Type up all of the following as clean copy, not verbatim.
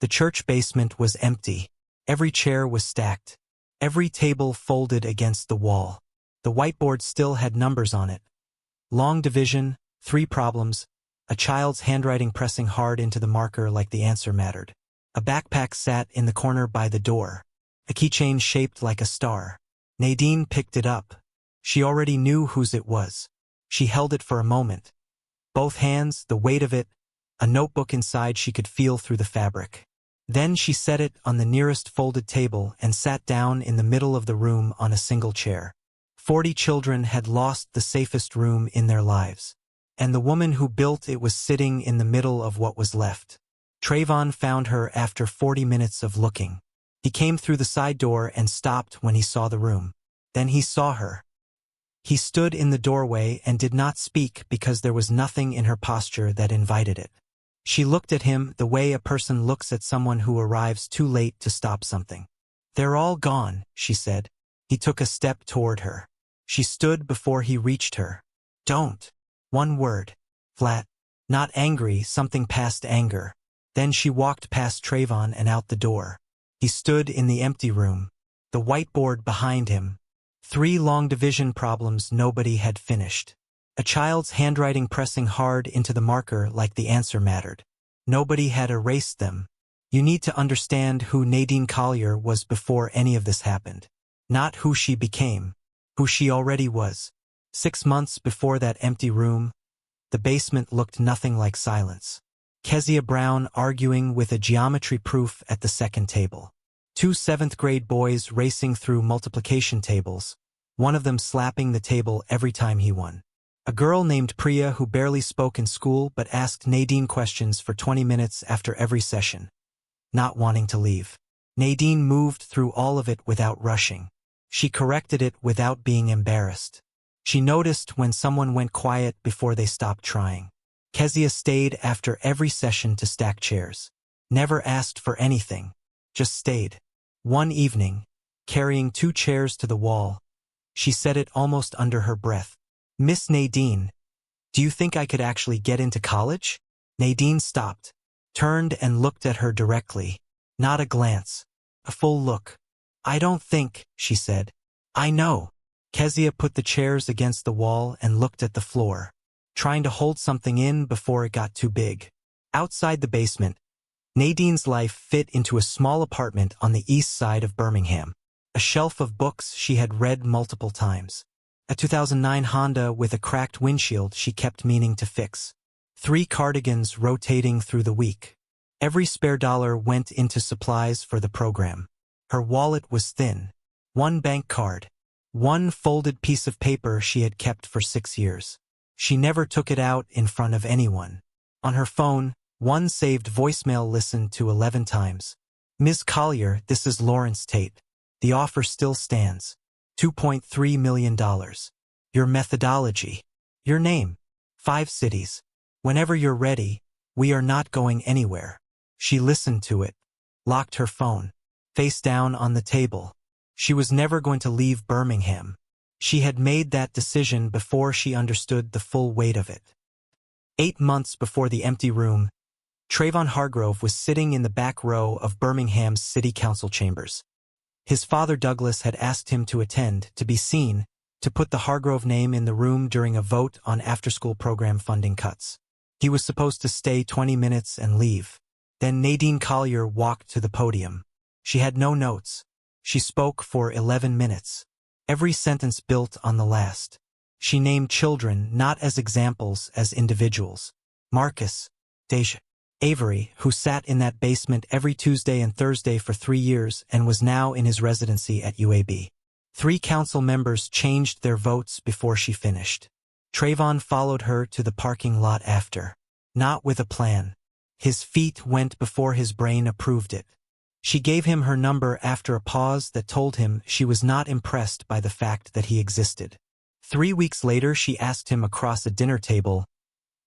The church basement was empty. Every chair was stacked. Every table folded against the wall. The whiteboard still had numbers on it. Long division, 3 problems, a child's handwriting pressing hard into the marker like the answer mattered. A backpack sat in the corner by the door. A keychain shaped like a star. Nadine picked it up. She already knew whose it was. She held it for a moment. Both hands, the weight of it, a notebook inside she could feel through the fabric. Then she set it on the nearest folded table and sat down in the middle of the room on a single chair. 40 children had lost the safest room in their lives. And the woman who built it was sitting in the middle of what was left. Trevon found her after 40 minutes of looking. He came through the side door and stopped when he saw the room. Then he saw her. He stood in the doorway and did not speak because there was nothing in her posture that invited it. She looked at him the way a person looks at someone who arrives too late to stop something. "They're all gone," she said. He took a step toward her. She stood before he reached her. "Don't." One word. Flat. Not angry, something past anger. Then she walked past Trevon and out the door. He stood in the empty room. The whiteboard behind him. 3 long division problems nobody had finished. A child's handwriting pressing hard into the marker like the answer mattered. Nobody had erased them. You need to understand who Nadine Collier was before any of this happened. Not who she became. Who she already was. 6 months before that empty room, the basement looked nothing like silence. Kezia Brown arguing with a geometry proof at the second table. 2 7th-grade boys racing through multiplication tables, one of them slapping the table every time he won. A girl named Priya who barely spoke in school but asked Nadine questions for 20 minutes after every session, not wanting to leave. Nadine moved through all of it without rushing. She corrected it without being embarrassed. She noticed when someone went quiet before they stopped trying. Kezia stayed after every session to stack chairs. Never asked for anything. Just stayed. One evening, carrying 2 chairs to the wall, she said it almost under her breath. "Miss Nadine, do you think I could actually get into college?" Nadine stopped, turned and looked at her directly. Not a glance. A full look. "I don't think," she said. "I know." Kezia put the chairs against the wall and looked at the floor, trying to hold something in before it got too big. Outside the basement, Nadine's life fit into a small apartment on the east side of Birmingham. A shelf of books she had read multiple times. A 2009 Honda with a cracked windshield she kept meaning to fix. 3 cardigans rotating through the week. Every spare dollar went into supplies for the program. Her wallet was thin. 1 bank card. 1 folded piece of paper she had kept for 6 years. She never took it out in front of anyone. On her phone, 1 saved voicemail listened to 11 times. "Ms. Collier, this is Lawrence Tate. The offer still stands. $2.3 million. Your methodology. Your name. 5 cities. Whenever you're ready, we are not going anywhere." She listened to it. Locked her phone. Face down on the table. She was never going to leave Birmingham. She had made that decision before she understood the full weight of it. 8 months before the empty room, Trevon Hargrove was sitting in the back row of Birmingham's city council chambers. His father Douglas had asked him to attend, to be seen, to put the Hargrove name in the room during a vote on after-school program funding cuts. He was supposed to stay 20 minutes and leave. Then Nadine Collier walked to the podium. She had no notes. She spoke for 11 minutes. Every sentence built on the last. She named children not as examples, as individuals. Marcus, Deja, Avery, who sat in that basement every Tuesday and Thursday for 3 years and was now in his residency at UAB. 3 council members changed their votes before she finished. Trevon followed her to the parking lot after. Not with a plan. His feet went before his brain approved it. She gave him her number after a pause that told him she was not impressed by the fact that he existed. 3 weeks later she asked him across a dinner table,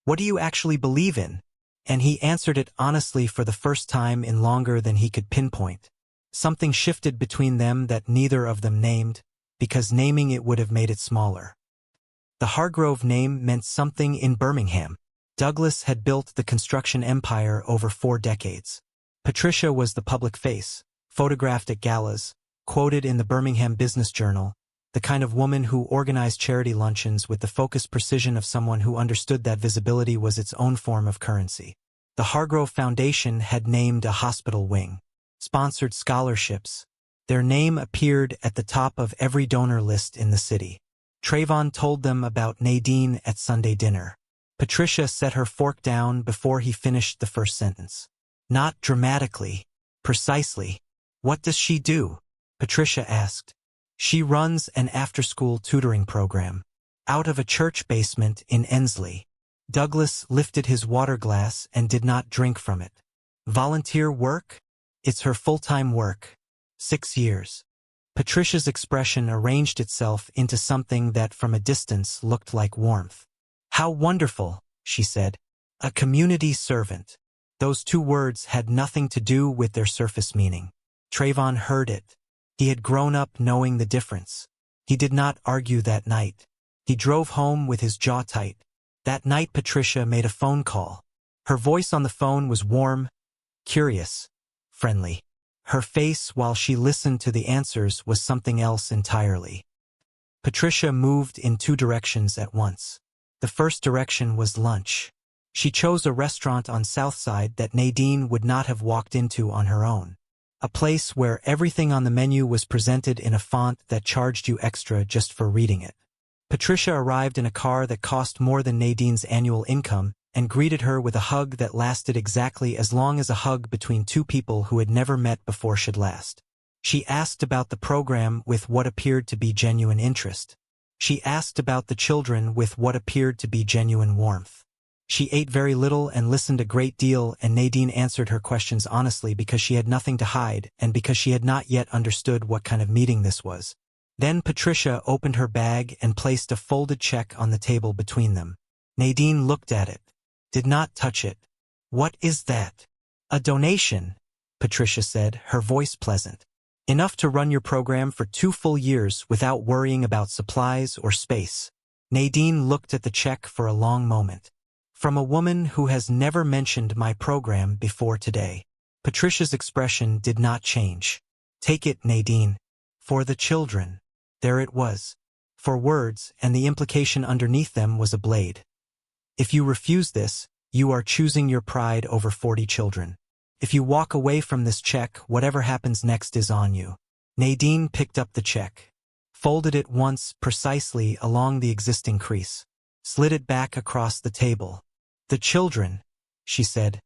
"What do you actually believe in?" And he answered it honestly for the first time in longer than he could pinpoint. Something shifted between them that neither of them named, because naming it would have made it smaller. The Hargrove name meant something in Birmingham. Douglas had built the construction empire over 4 decades. Patricia was the public face, photographed at galas, quoted in the Birmingham Business Journal, the kind of woman who organized charity luncheons with the focused precision of someone who understood that visibility was its own form of currency. The Hargrove Foundation had named a hospital wing, sponsored scholarships. Their name appeared at the top of every donor list in the city. Trevon told them about Nadine at Sunday dinner. Patricia set her fork down before he finished the first sentence. Not dramatically, precisely. What does she do? Patricia asked. She runs an after-school tutoring program. Out of a church basement in Ensley. Douglas lifted his water glass and did not drink from it. Volunteer work? It's her full-time work. 6 years. Patricia's expression arranged itself into something that from a distance looked like warmth. How wonderful, she said. A community servant. Those 2 words had nothing to do with their surface meaning. Trevon heard it. He had grown up knowing the difference. He did not argue that night. He drove home with his jaw tight. That night Patricia made a phone call. Her voice on the phone was warm, curious, friendly. Her face while she listened to the answers was something else entirely. Patricia moved in 2 directions at once. The first direction was lunch. She chose a restaurant on Southside that Nadine would not have walked into on her own. A place where everything on the menu was presented in a font that charged you extra just for reading it. Patricia arrived in a car that cost more than Nadine's annual income and greeted her with a hug that lasted exactly as long as a hug between 2 people who had never met before should last. She asked about the program with what appeared to be genuine interest. She asked about the children with what appeared to be genuine warmth. She ate very little and listened a great deal, and Nadine answered her questions honestly because she had nothing to hide and because she had not yet understood what kind of meeting this was. Then Patricia opened her bag and placed a folded check on the table between them. Nadine looked at it, did not touch it. What is that? A donation, Patricia said, her voice pleasant. Enough to run your program for 2 full years without worrying about supplies or space. Nadine looked at the check for a long moment. From a woman who has never mentioned my program before today. Patricia's expression did not change. Take it, Nadine. For the children. There it was. 4 words, and the implication underneath them was a blade. If you refuse this, you are choosing your pride over 40 children. If you walk away from this check, whatever happens next is on you. Nadine picked up the check, folded it once precisely along the existing crease, slid it back across the table. The children, she said,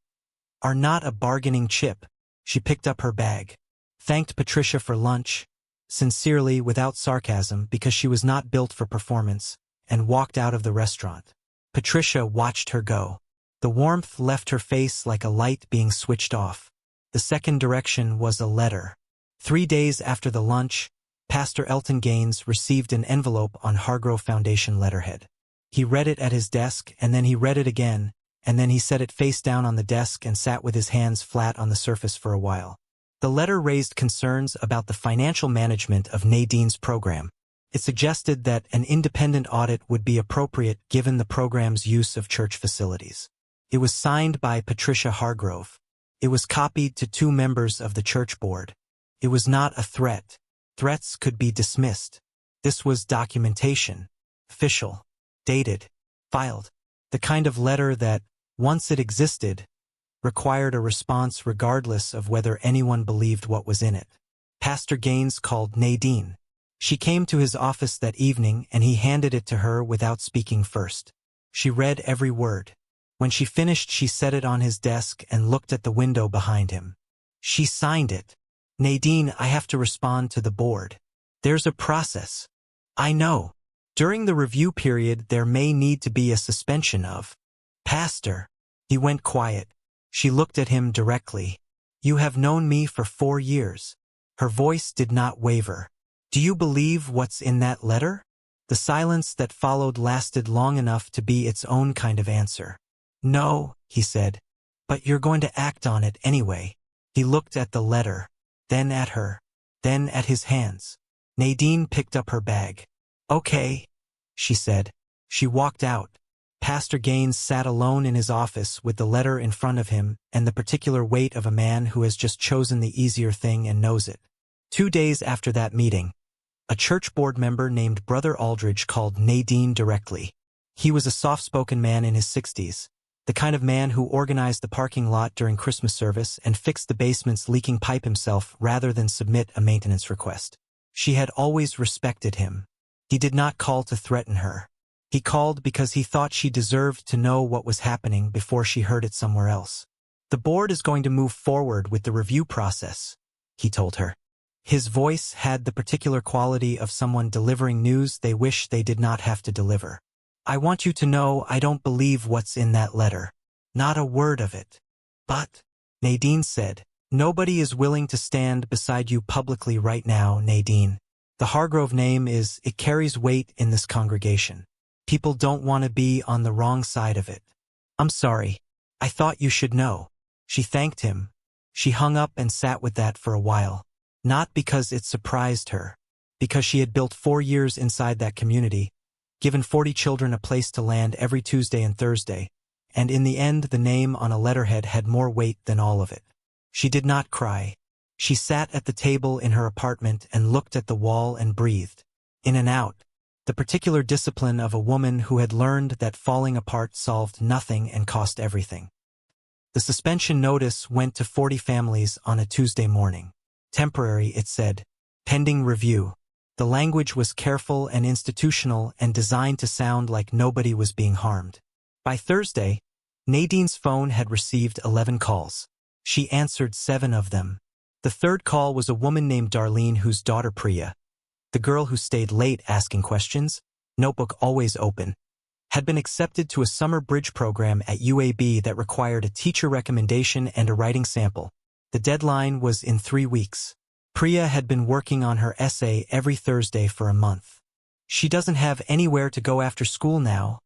are not a bargaining chip. She picked up her bag, thanked Patricia for lunch, sincerely without sarcasm because she was not built for performance, and walked out of the restaurant. Patricia watched her go. The warmth left her face like a light being switched off. The second direction was a letter. 3 days after the lunch, Pastor Elton Gaines received an envelope on Hargrove Foundation letterhead. He read it at his desk, and then he read it again, and then he set it face down on the desk and sat with his hands flat on the surface for a while. The letter raised concerns about the financial management of Nadine's program. It suggested that an independent audit would be appropriate given the program's use of church facilities. It was signed by Patricia Hargrove. It was copied to 2 members of the church board. It was not a threat. Threats could be dismissed. This was documentation. Official. Dated. Filed. The kind of letter that, once it existed, required a response regardless of whether anyone believed what was in it. Pastor Gaines called Nadine. She came to his office that evening and he handed it to her without speaking first. She read every word. When she finished, she set it on his desk and looked at the window behind him. She signed it. Nadine, I have to respond to the board. There's a process. I know. During the review period, there may need to be a suspension of. Pastor. He went quiet. She looked at him directly. You have known me for 4 years. Her voice did not waver. Do you believe what's in that letter? The silence that followed lasted long enough to be its own kind of answer. No, he said. But you're going to act on it anyway. He looked at the letter, then at her, then at his hands. Nadine picked up her bag. Okay, she said. She walked out. Pastor Gaines sat alone in his office with the letter in front of him and the particular weight of a man who has just chosen the easier thing and knows it. 2 days after that meeting, a church board member named Brother Aldridge called Nadine directly. He was a soft-spoken man in his 60s, the kind of man who organized the parking lot during Christmas service and fixed the basement's leaking pipe himself rather than submit a maintenance request. She had always respected him. He did not call to threaten her. He called because he thought she deserved to know what was happening before she heard it somewhere else. The board is going to move forward with the review process, he told her. His voice had the particular quality of someone delivering news they wish they did not have to deliver. I want you to know I don't believe what's in that letter. Not a word of it. But, Nadine said, nobody is willing to stand beside you publicly right now, Nadine. The Hargrove name it carries weight in this congregation. People don't want to be on the wrong side of it. I'm sorry. I thought you should know. She thanked him. She hung up and sat with that for a while. Not because it surprised her. Because she had built 4 years inside that community, given 40 children a place to land every Tuesday and Thursday, and in the end the name on a letterhead had more weight than all of it. She did not cry. She sat at the table in her apartment and looked at the wall and breathed. In and out. The particular discipline of a woman who had learned that falling apart solved nothing and cost everything. The suspension notice went to 40 families on a Tuesday morning. Temporary, it said. Pending review. The language was careful and institutional and designed to sound like nobody was being harmed. By Thursday, Nadine's phone had received 11 calls. She answered 7 of them. The third call was a woman named Darlene whose daughter Priya, the girl who stayed late asking questions, notebook always open, had been accepted to a summer bridge program at UAB that required a teacher recommendation and a writing sample. The deadline was in 3 weeks. Priya had been working on her essay every Thursday for a month. She doesn't have anywhere to go after school now,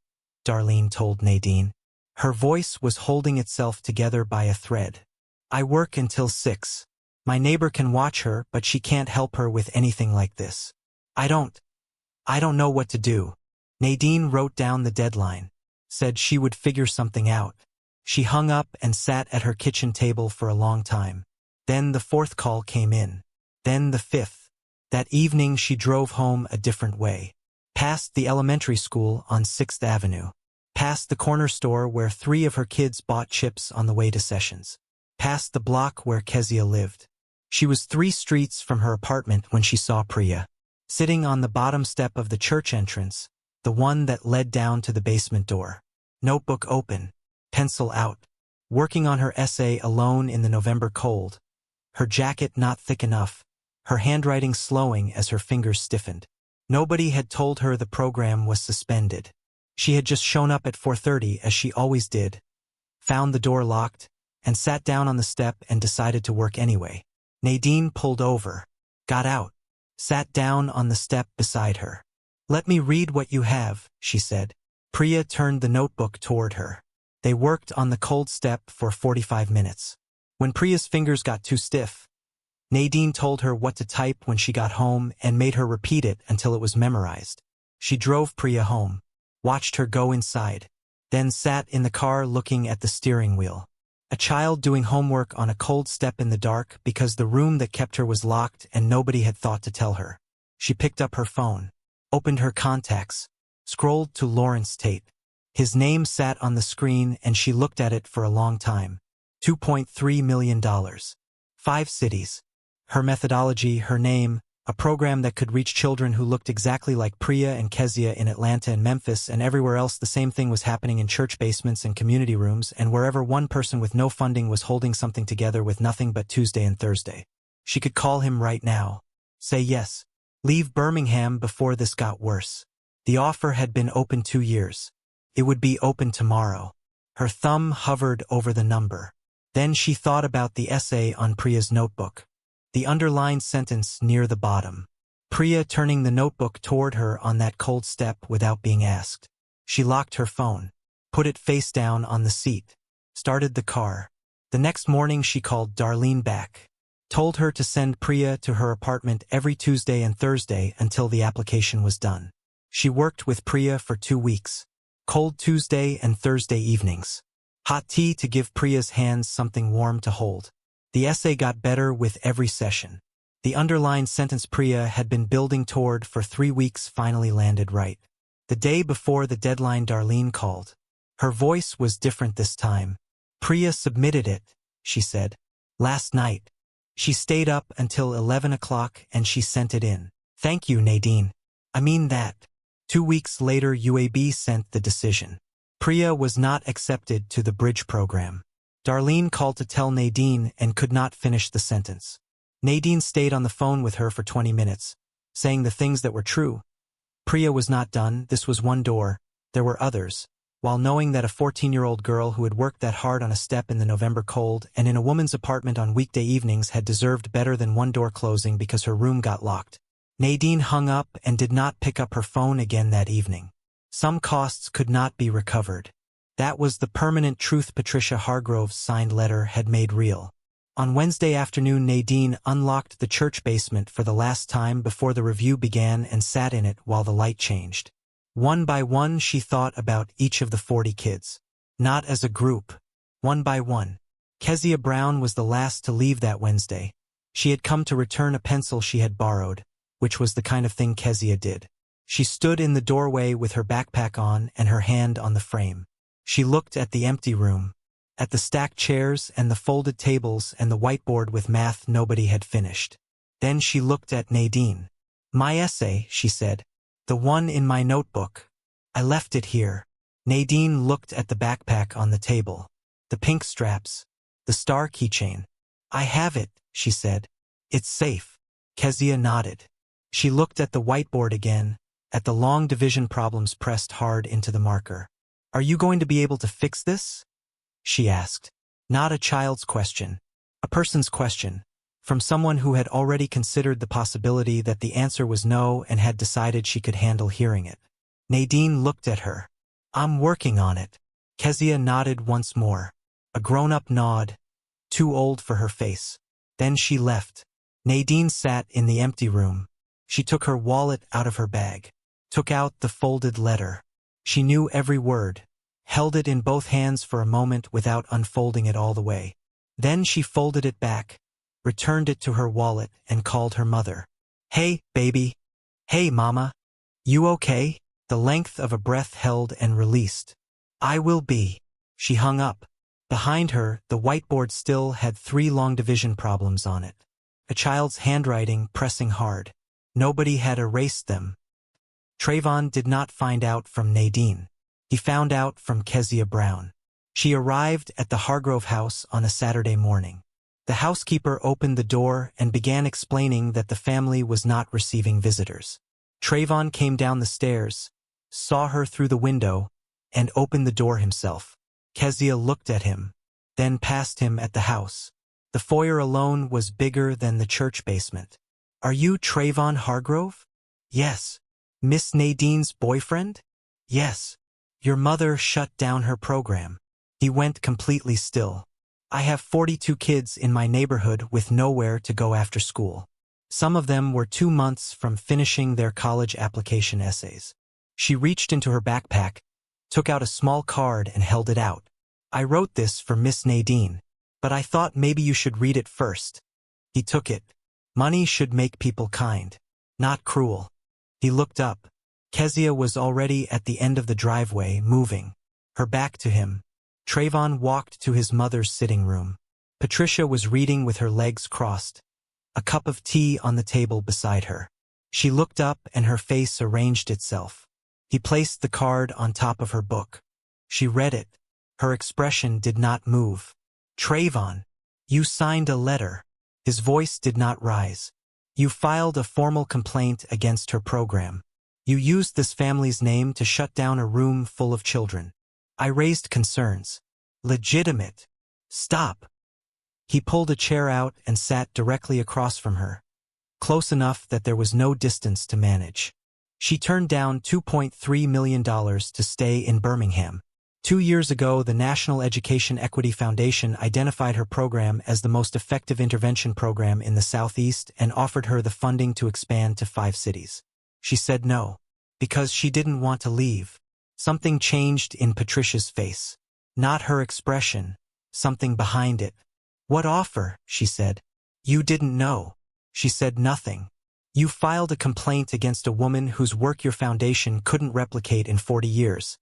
Darlene told Nadine. Her voice was holding itself together by a thread. I work until 6. My neighbor can watch her, but she can't help her with anything like this. I don't know what to do. Nadine wrote down the deadline, said she would figure something out. She hung up and sat at her kitchen table for a long time. Then the 4th call came in. Then the 5th. That evening she drove home a different way. Past the elementary school on 6th Avenue. Past the corner store where 3 of her kids bought chips on the way to sessions. Past the block where Kezia lived. She was 3 streets from her apartment when she saw Priya, sitting on the bottom step of the church entrance, the one that led down to the basement door. Notebook open, pencil out, working on her essay alone in the November cold, her jacket not thick enough, her handwriting slowing as her fingers stiffened. Nobody had told her the program was suspended. She had just shown up at 4:30 as she always did, found the door locked, and sat down on the step and decided to work anyway. Nadine pulled over, got out, sat down on the step beside her. Let me read what you have, she said. Priya turned the notebook toward her. They worked on the cold step for 45 minutes. When Priya's fingers got too stiff, Nadine told her what to type when she got home and made her repeat it until it was memorized. She drove Priya home, watched her go inside, then sat in the car looking at the steering wheel. A child doing homework on a cold step in the dark because the room that kept her was locked and nobody had thought to tell her. She picked up her phone, opened her contacts, scrolled to Lawrence Tate. His name sat on the screen and she looked at it for a long time. $2.3 million. 5 cities. Her methodology, her name, a program that could reach children who looked exactly like Priya and Kezia in Atlanta and Memphis, and everywhere else the same thing was happening in church basements and community rooms, and wherever one person with no funding was holding something together with nothing but Tuesday and Thursday. She could call him right now. Say yes. Leave Birmingham before this got worse. The offer had been open 2 years. It would be open tomorrow. Her thumb hovered over the number. Then she thought about the essay on Priya's notebook. The underlined sentence near the bottom. Priya turning the notebook toward her on that cold step without being asked. She locked her phone, put it face down on the seat, started the car. The next morning she called Darlene back, told her to send Priya to her apartment every Tuesday and Thursday until the application was done. She worked with Priya for 2 weeks. Cold Tuesday and Thursday evenings. Hot tea to give Priya's hands something warm to hold. The essay got better with every session. The underlined sentence Priya had been building toward for 3 weeks finally landed right. The day before the deadline, Darlene called. Her voice was different this time. Priya submitted it, she said. Last night. She stayed up until 11 o'clock and she sent it in. Thank you, Nadine. I mean that. 2 weeks later, UAB sent the decision. Priya was not accepted to the bridge program. Darlene called to tell Nadine and could not finish the sentence. Nadine stayed on the phone with her for 20 minutes, saying the things that were true. Priya was not done. This was one door. There were others. While knowing that a 14-year-old girl who had worked that hard on a step in the November cold and in a woman's apartment on weekday evenings had deserved better than one door closing because her room got locked, Nadine hung up and did not pick up her phone again that evening. Some costs could not be recovered. That was the permanent truth Patricia Hargrove's signed letter had made real. On Wednesday afternoon, Nadine unlocked the church basement for the last time before the review began and sat in it while the light changed. One by one, she thought about each of the 40 kids. Not as a group. One by one. Kezia Brown was the last to leave that Wednesday. She had come to return a pencil she had borrowed, which was the kind of thing Kezia did. She stood in the doorway with her backpack on and her hand on the frame. She looked at the empty room, at the stacked chairs and the folded tables and the whiteboard with math nobody had finished. Then she looked at Nadine. My essay, she said. The one in my notebook. I left it here. Nadine looked at the backpack on the table. The pink straps. The star keychain. I have it, she said. It's safe. Kezia nodded. She looked at the whiteboard again, at the long division problems pressed hard into the marker. Are you going to be able to fix this? She asked. Not a child's question. A person's question. From someone who had already considered the possibility that the answer was no and had decided she could handle hearing it. Nadine looked at her. I'm working on it. Kezia nodded once more. A grown-up nod. Too old for her face. Then she left. Nadine sat in the empty room. She took her wallet out of her bag. Took out the folded letter. She knew every word. Held it in both hands for a moment without unfolding it all the way. Then she folded it back. Returned it to her wallet and called her mother. Hey, baby. Hey, Mama. You okay? The length of a breath held and released. I will be. She hung up. Behind her, the whiteboard still had 3 long division problems on it. A child's handwriting pressing hard. Nobody had erased them. Trevon did not find out from Nadine. He found out from Kezia Brown. She arrived at the Hargrove house on a Saturday morning. The housekeeper opened the door and began explaining that the family was not receiving visitors. Trevon came down the stairs, saw her through the window, and opened the door himself. Kezia looked at him, then past him at the house. The foyer alone was bigger than the church basement. Are you Trevon Hargrove? Yes. Miss Nadine's boyfriend? Yes. Your mother shut down her program. He went completely still. I have 42 kids in my neighborhood with nowhere to go after school. Some of them were 2 months from finishing their college application essays. She reached into her backpack, took out a small card and held it out. I wrote this for Miss Nadine, but I thought maybe you should read it first. He took it. Money should make people kind, not cruel. He looked up. Kezia was already at the end of the driveway, moving, her back to him. Trevon walked to his mother's sitting room. Patricia was reading with her legs crossed, a cup of tea on the table beside her. She looked up and her face arranged itself. He placed the card on top of her book. She read it. Her expression did not move. Trevon, you signed a letter. His voice did not rise. You filed a formal complaint against her program. You used this family's name to shut down a room full of children. I raised concerns. Legitimate. Stop. He pulled a chair out and sat directly across from her, close enough that there was no distance to manage. She turned down $2.3 million to stay in Birmingham. 2 years ago, the National Education Equity Foundation identified her program as the most effective intervention program in the Southeast and offered her the funding to expand to 5 cities. She said no, because she didn't want to leave. Something changed in Patricia's face. Not her expression, something behind it. "What offer?" she said. "You didn't know." She said nothing. "You filed a complaint against a woman whose work your foundation couldn't replicate in 40 years.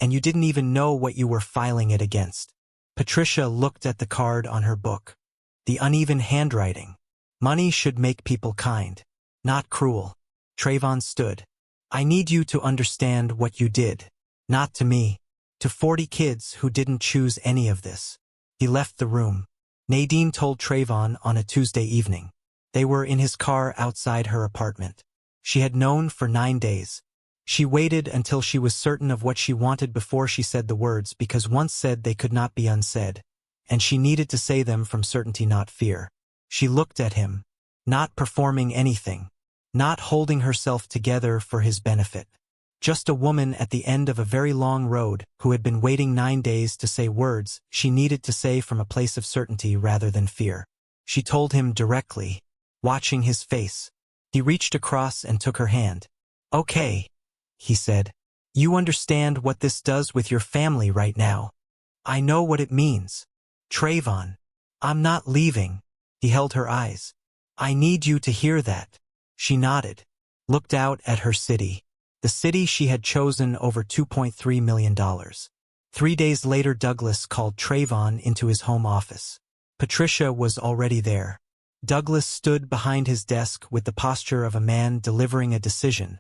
And you didn't even know what you were filing it against." Patricia looked at the card on her book. The uneven handwriting. Money should make people kind, not cruel. Trevon stood. "I need you to understand what you did. Not to me. To 40 kids who didn't choose any of this." He left the room. Nadine told Trevon on a Tuesday evening. They were in his car outside her apartment. She had known for 9 days. She waited until she was certain of what she wanted before she said the words, because once said they could not be unsaid, and she needed to say them from certainty, not fear. She looked at him, not performing anything, not holding herself together for his benefit. Just a woman at the end of a very long road who had been waiting 9 days to say words she needed to say from a place of certainty rather than fear. She told him directly, watching his face. He reached across and took her hand. "Okay," he said. "You understand what this does with your family right now. I know what it means. Trevon, I'm not leaving." He held her eyes. "I need you to hear that." She nodded, looked out at her city. The city she had chosen over $2.3 million. 3 days later, Douglas called Trevon into his home office. Patricia was already there. Douglas stood behind his desk with the posture of a man delivering a decision,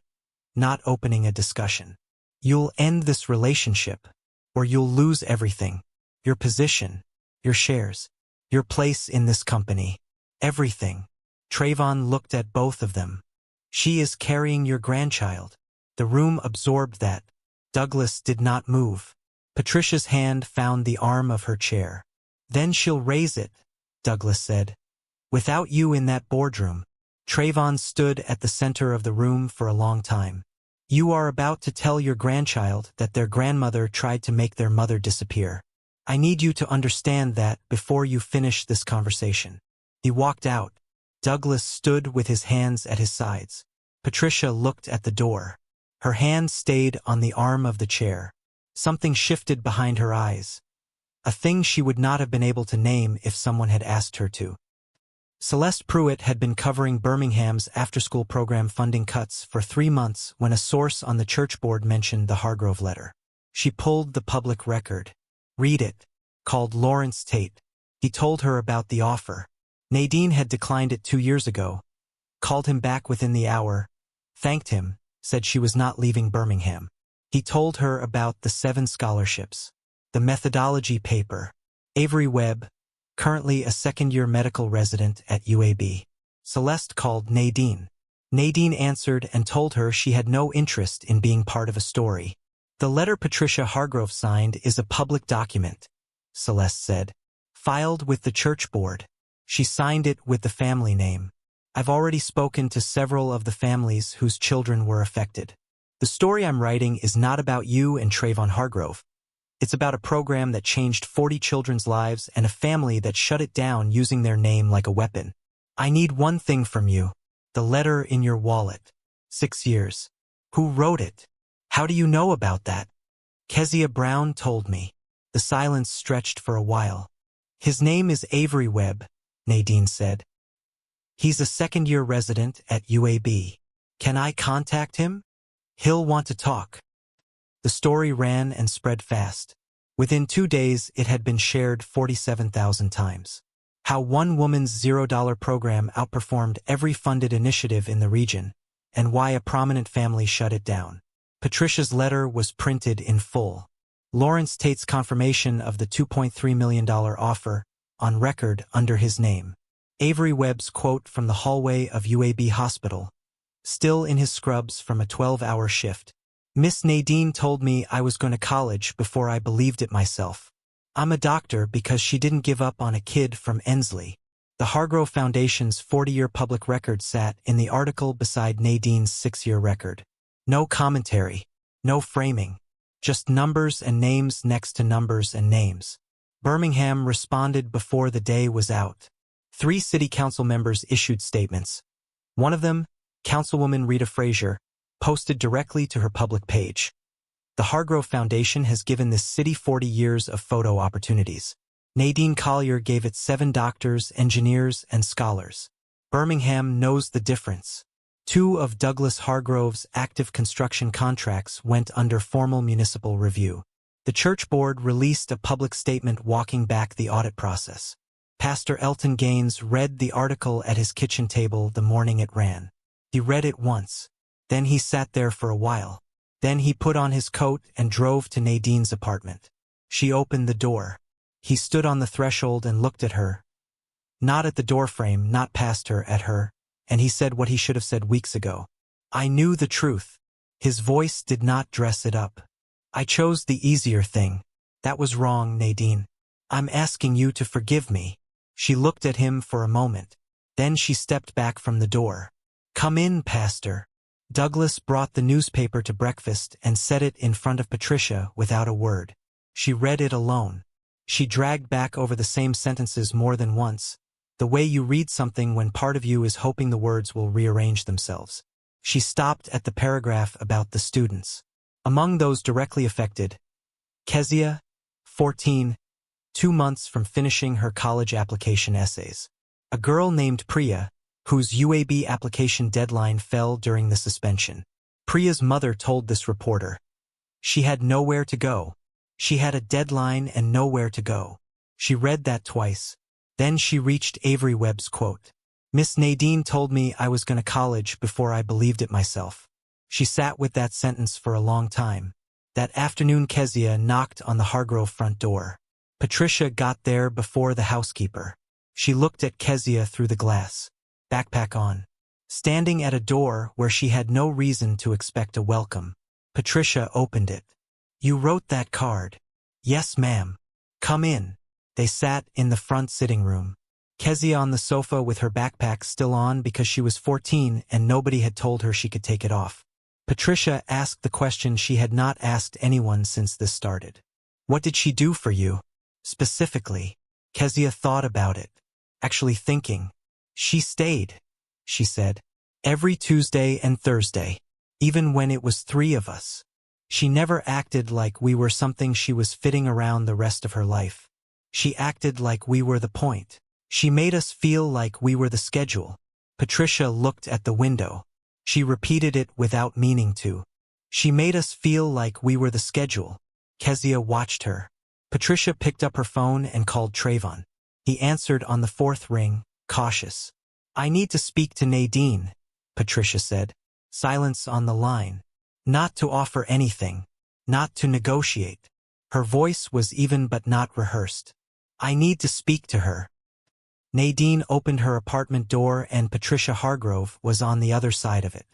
not opening a discussion. "You'll end this relationship, or you'll lose everything. Your position, your shares, your place in this company. Everything." Trevon looked at both of them. "She is carrying your grandchild." The room absorbed that. Douglas did not move. Patricia's hand found the arm of her chair. "Then she'll raise it," Douglas said. "Without you in that boardroom." Trevon stood at the center of the room for a long time. "You are about to tell your grandchild that their grandmother tried to make their mother disappear. I need you to understand that before you finish this conversation." He walked out. Douglas stood with his hands at his sides. Patricia looked at the door. Her hand stayed on the arm of the chair. Something shifted behind her eyes. A thing she would not have been able to name if someone had asked her to. Celeste Pruitt had been covering Birmingham's after-school program funding cuts for 3 months when a source on the church board mentioned the Hargrove letter. She pulled the public record. "Read it," called Lawrence Tate. He told her about the offer. Nadine had declined it 2 years ago. Called him back within the hour. Thanked him, said she was not leaving Birmingham. He told her about the 7 scholarships. The methodology paper. Avery Webb, currently a second-year medical resident at UAB. Celeste called Nadine. Nadine answered and told her she had no interest in being part of a story. "The letter Patricia Hargrove signed is a public document," Celeste said. "Filed with the church board. She signed it with the family name. I've already spoken to several of the families whose children were affected. The story I'm writing is not about you and Trevon Hargrove. It's about a program that changed 40 children's lives and a family that shut it down using their name like a weapon. I need one thing from you. The letter in your wallet. 6 years. Who wrote it? How do you know about that?" "Kezia Brown told me." The silence stretched for a while. "His name is Avery Webb," Nadine said. "He's a second-year resident at UAB. Can I contact him? He'll want to talk." The story ran and spread fast. Within 2 days, it had been shared 47,000 times. How one woman's $0 program outperformed every funded initiative in the region, and why a prominent family shut it down. Patricia's letter was printed in full. Lawrence Tate's confirmation of the $2.3 million offer, on record under his name. Avery Webb's quote from the hallway of UAB Hospital, still in his scrubs from a 12-hour shift. "Miss Nadine told me I was going to college before I believed it myself. I'm a doctor because she didn't give up on a kid from Ensley." The Hargrove Foundation's 40-year public record sat in the article beside Nadine's 6-year record. No commentary, no framing, just numbers and names next to numbers and names. Birmingham responded before the day was out. 3 city council members issued statements. One of them, Councilwoman Rita Frazier, posted directly to her public page. The Hargrove Foundation has given this city 40 years of photo opportunities. Nadine Collier gave it 7 doctors, engineers, and scholars. Birmingham knows the difference. 2 of Douglas Hargrove's active construction contracts went under formal municipal review. The church board released a public statement walking back the audit process. Pastor Elton Gaines read the article at his kitchen table the morning it ran. He read it once. Then he sat there for a while. Then he put on his coat and drove to Nadine's apartment. She opened the door. He stood on the threshold and looked at her. Not at the doorframe, not past her, at her, and he said what he should have said weeks ago. I knew the truth. His voice did not dress it up. I chose the easier thing. That was wrong, Nadine. I'm asking you to forgive me. She looked at him for a moment. Then she stepped back from the door. Come in, Pastor. Douglas brought the newspaper to breakfast and set it in front of Patricia without a word. She read it alone. She dragged back over the same sentences more than once, the way you read something when part of you is hoping the words will rearrange themselves. She stopped at the paragraph about the students. Among those directly affected, Kezia, 14, 2 months from finishing her college application essays. A girl named Priya, whose UAB application deadline fell during the suspension. Priya's mother told this reporter. She had nowhere to go. She had a deadline and nowhere to go. She read that twice. Then she reached Avery Webb's quote. Miss Nadine told me I was going to college before I believed it myself. She sat with that sentence for a long time. That afternoon Kezia knocked on the Hargrove front door. Patricia got there before the housekeeper. She looked at Kezia through the glass. Backpack on. Standing at a door where she had no reason to expect a welcome. Patricia opened it. You wrote that card. Yes, ma'am. Come in. They sat in the front sitting room. Kezia on the sofa with her backpack still on because she was 14 and nobody had told her she could take it off. Patricia asked the question she had not asked anyone since this started. What did she do for you? Specifically. Kezia thought about it. Actually thinking. She stayed, she said. Every Tuesday and Thursday. Even when it was 3 of us. She never acted like we were something she was fitting around the rest of her life. She acted like we were the point. She made us feel like we were the schedule. Patricia looked at the window. She repeated it without meaning to. She made us feel like we were the schedule. Kezia watched her. Patricia picked up her phone and called Trevon. He answered on the 4th ring, cautious. I need to speak to Nadine, Patricia said. Silence on the line. Not to offer anything. Not to negotiate. Her voice was even but not rehearsed. I need to speak to her. Nadine opened her apartment door and Patricia Hargrove was on the other side of it.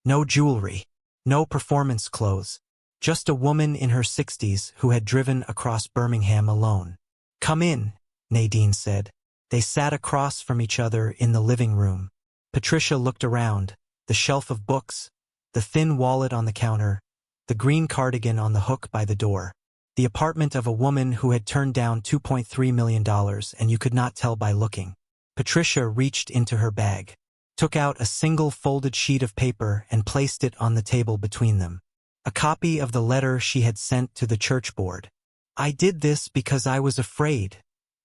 No jewelry. No performance clothes. Just a woman in her 60s who had driven across Birmingham alone. Come in, Nadine said. They sat across from each other in the living room. Patricia looked around. The shelf of books, the thin wallet on the counter, the green cardigan on the hook by the door. The apartment of a woman who had turned down $2.3 million and you could not tell by looking. Patricia reached into her bag, took out a single folded sheet of paper and placed it on the table between them. A copy of the letter she had sent to the church board. I did this because I was afraid,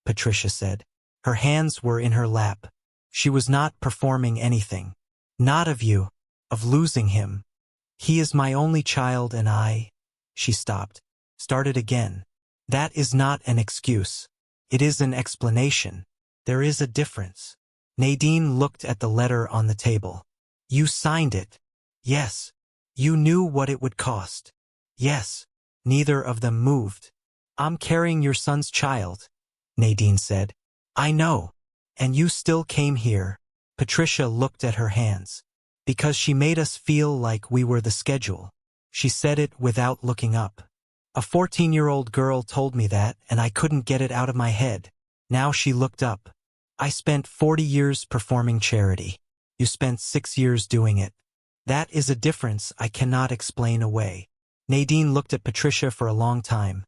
Patricia said. Her hands were in her lap. She was not performing anything. Not of you, of losing him. He is my only child and She stopped. Started again. That is not an excuse. It is an explanation. There is a difference. Nadine looked at the letter on the table. You signed it. Yes. You knew what it would cost. Yes. Neither of them moved. I'm carrying your son's child, Nadine said. I know. And you still came here. Patricia looked at her hands. Because she made us feel like we were the schedule. She said it without looking up. A 14-year-old girl told me that, and I couldn't get it out of my head. Now she looked up. I spent 40 years performing charity. You spent 6 years doing it. That is a difference I cannot explain away. Nadine looked at Patricia for a long time.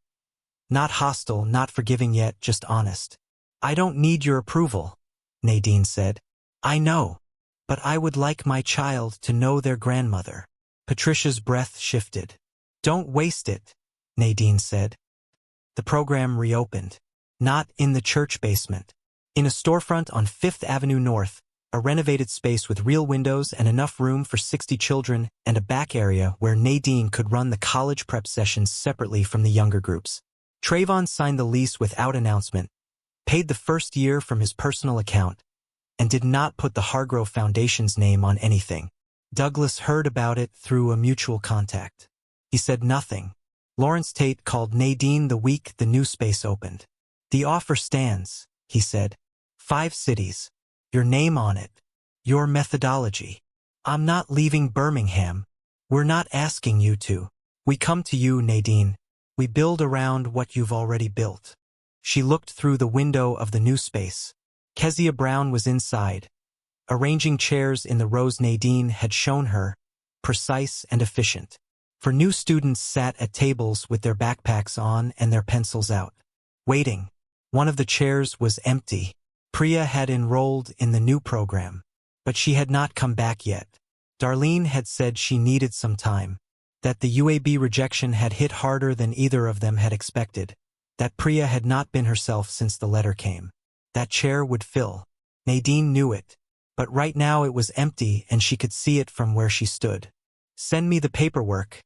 Not hostile, not forgiving yet, just honest. I don't need your approval, Nadine said. I know. But I would like my child to know their grandmother. Patricia's breath shifted. Don't waste it, Nadine said. The program reopened. Not in the church basement. In a storefront on 5th Avenue North, a renovated space with real windows and enough room for 60 children and a back area where Nadine could run the college prep sessions separately from the younger groups. Trevon signed the lease without announcement, paid the first year from his personal account, and did not put the Hargrove Foundation's name on anything. Douglas heard about it through a mutual contact. He said nothing. Lawrence Tate called Nadine the week the new space opened. The offer stands, he said. 5 cities. Your name on it. Your methodology. I'm not leaving Birmingham. We're not asking you to. We come to you, Nadine. We build around what you've already built. She looked through the window of the new space. Kezia Brown was inside, arranging chairs in the rows Nadine had shown her, precise and efficient. For new students sat at tables with their backpacks on and their pencils out. Waiting. One of the chairs was empty. Priya had enrolled in the new program, but she had not come back yet. Darlene had said she needed some time, that the UAB rejection had hit harder than either of them had expected, that Priya had not been herself since the letter came. That chair would fill. Nadine knew it, but right now it was empty and she could see it from where she stood. Send me the paperwork,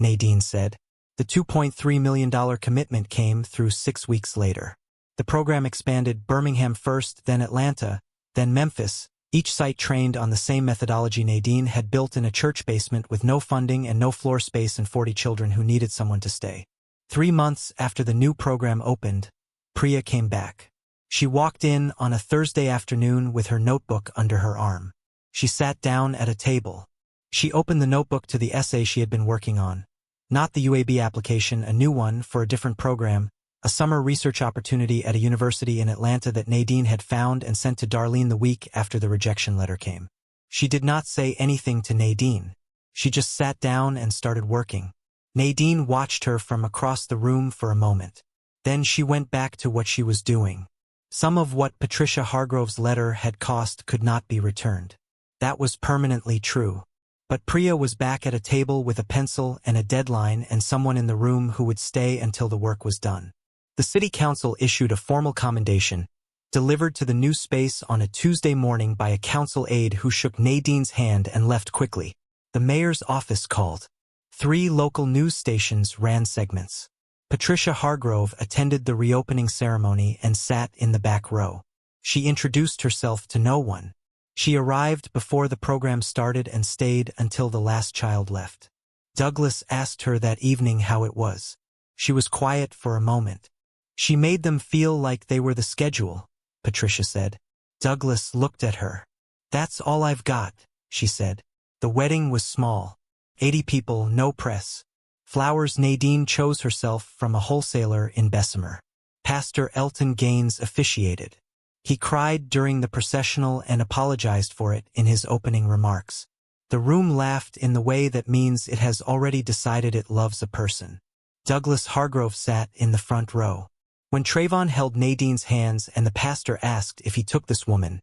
Nadine said. The $2.3 million commitment came through 6 weeks later. The program expanded Birmingham first, then Atlanta, then Memphis, each site trained on the same methodology Nadine had built in a church basement with no funding and no floor space and 40 children who needed someone to stay. 3 months after the new program opened, Priya came back. She walked in on a Thursday afternoon with her notebook under her arm. She sat down at a table. She opened the notebook to the essay she had been working on. Not the UAB application, a new one for a different program, a summer research opportunity at a university in Atlanta that Nadine had found and sent to Darlene the week after the rejection letter came. She did not say anything to Nadine. She just sat down and started working. Nadine watched her from across the room for a moment. Then she went back to what she was doing. Some of what Patricia Hargrove's letter had cost could not be returned. That was permanently true. But Priya was back at a table with a pencil and a deadline and someone in the room who would stay until the work was done. The city council issued a formal commendation, delivered to the new space on a Tuesday morning by a council aide who shook Nadine's hand and left quickly. The mayor's office called. 3 local news stations ran segments. Patricia Hargrove attended the reopening ceremony and sat in the back row. She introduced herself to no one. She arrived before the program started and stayed until the last child left. Douglas asked her that evening how it was. She was quiet for a moment. She made them feel like they were the schedule, Patricia said. Douglas looked at her. That's all I've got, she said. The wedding was small. 80 people, no press. Flowers. Nadine chose herself from a wholesaler in Bessemer. Pastor Elton Gaines officiated. He cried during the processional and apologized for it in his opening remarks. The room laughed in the way that means it has already decided it loves a person. Douglas Hargrove sat in the front row. When Trevon held Nadine's hands and the pastor asked if he took this woman,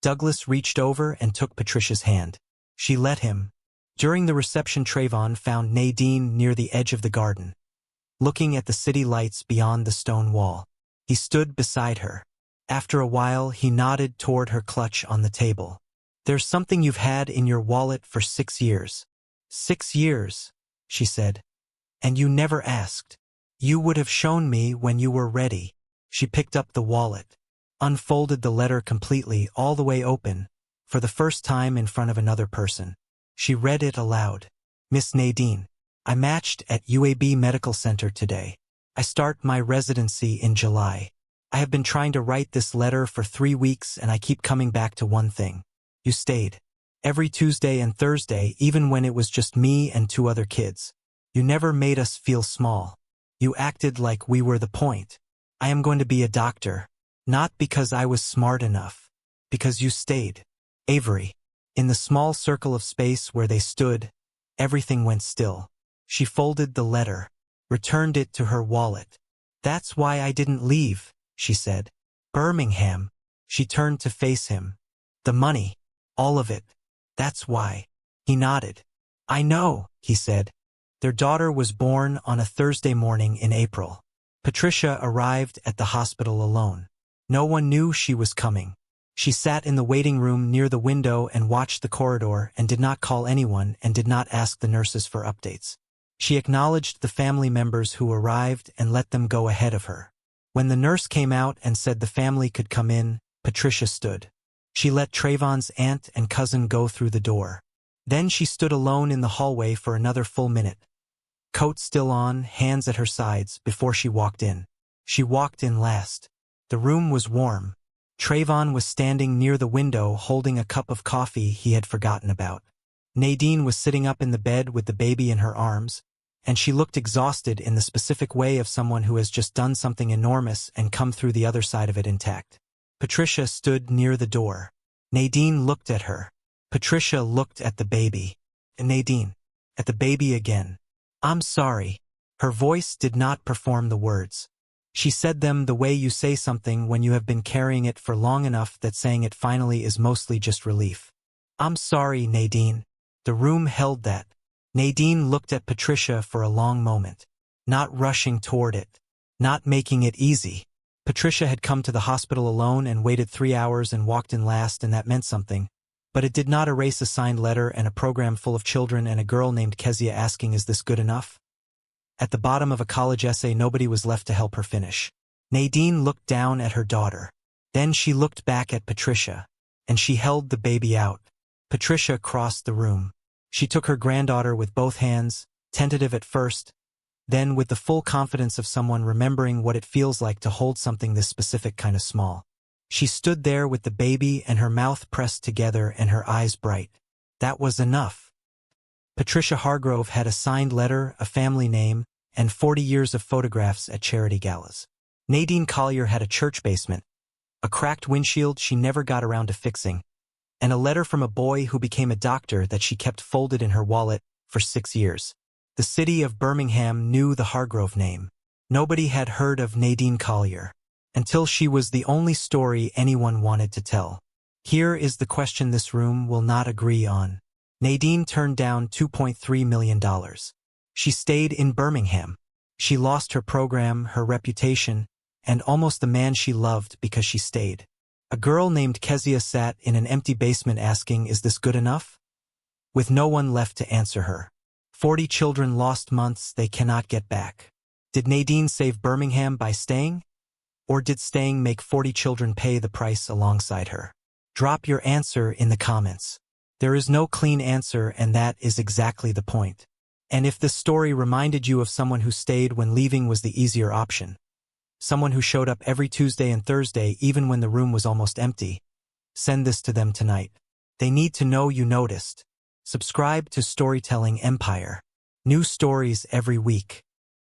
Douglas reached over and took Patricia's hand. She let him. During the reception, Trevon found Nadine near the edge of the garden, looking at the city lights beyond the stone wall. He stood beside her. After a while, he nodded toward her clutch on the table. There's something you've had in your wallet for 6 years. 6 years, she said. And you never asked. You would have shown me when you were ready. She picked up the wallet, unfolded the letter completely, all the way open, for the first time in front of another person. She read it aloud. Miss Nadine, I matched at UAB Medical Center today. I start my residency in July. I have been trying to write this letter for 3 weeks and I keep coming back to one thing. You stayed. Every Tuesday and Thursday, even when it was just me and 2 other kids. You never made us feel small. You acted like we were the point. I am going to be a doctor. Not because I was smart enough. Because you stayed. Avery. In the small circle of space where they stood, everything went still. She folded the letter, returned it to her wallet. That's why I didn't leave, she said. Birmingham. She turned to face him. The money. All of it. That's why. He nodded. I know, he said. Their daughter was born on a Thursday morning in April. Patricia arrived at the hospital alone. No one knew she was coming. She sat in the waiting room near the window and watched the corridor and did not call anyone and did not ask the nurses for updates. She acknowledged the family members who arrived and let them go ahead of her. When the nurse came out and said the family could come in, Patricia stood. She let Trevon's aunt and cousin go through the door. Then she stood alone in the hallway for another full minute. Coat still on, hands at her sides, before she walked in. She walked in last. The room was warm. Trevon was standing near the window holding a cup of coffee he had forgotten about. Nadine was sitting up in the bed with the baby in her arms, and she looked exhausted in the specific way of someone who has just done something enormous and come through the other side of it intact. Patricia stood near the door. Nadine looked at her. Patricia looked at the baby. And Nadine. At the baby again. "I'm sorry." Her voice did not perform the words. She said them the way you say something when you have been carrying it for long enough that saying it finally is mostly just relief. "I'm sorry, Nadine." The room held that. Nadine looked at Patricia for a long moment, not rushing toward it, not making it easy. Patricia had come to the hospital alone and waited 3 hours and walked in last, and that meant something. But it did not erase a signed letter and a program full of children and a girl named Kezia asking, "Is this good enough?" At the bottom of a college essay, nobody was left to help her finish. Nadine looked down at her daughter. Then she looked back at Patricia, and she held the baby out. Patricia crossed the room. She took her granddaughter with both hands, tentative at first, then with the full confidence of someone remembering what it feels like to hold something this specific kind of small. She stood there with the baby and her mouth pressed together and her eyes bright. That was enough. Patricia Hargrove had a signed letter, a family name, and 40 years of photographs at charity galas. Nadine Collier had a church basement, a cracked windshield she never got around to fixing, and a letter from a boy who became a doctor that she kept folded in her wallet for 6 years. The city of Birmingham knew the Hargrove name. Nobody had heard of Nadine Collier, until she was the only story anyone wanted to tell. Here is the question this room will not agree on. Nadine turned down $2.3 million. She stayed in Birmingham. She lost her program, her reputation, and almost the man she loved because she stayed. A girl named Kezia sat in an empty basement asking, "Is this good enough?" with no one left to answer her. 40 children lost months they cannot get back. Did Nadine save Birmingham by staying? Or did staying make 40 children pay the price alongside her? Drop your answer in the comments. There is no clean answer, and that is exactly the point. And if this story reminded you of someone who stayed when leaving was the easier option, someone who showed up every Tuesday and Thursday even when the room was almost empty, send this to them tonight. They need to know you noticed. Subscribe to Storytelling Empire. New stories every week.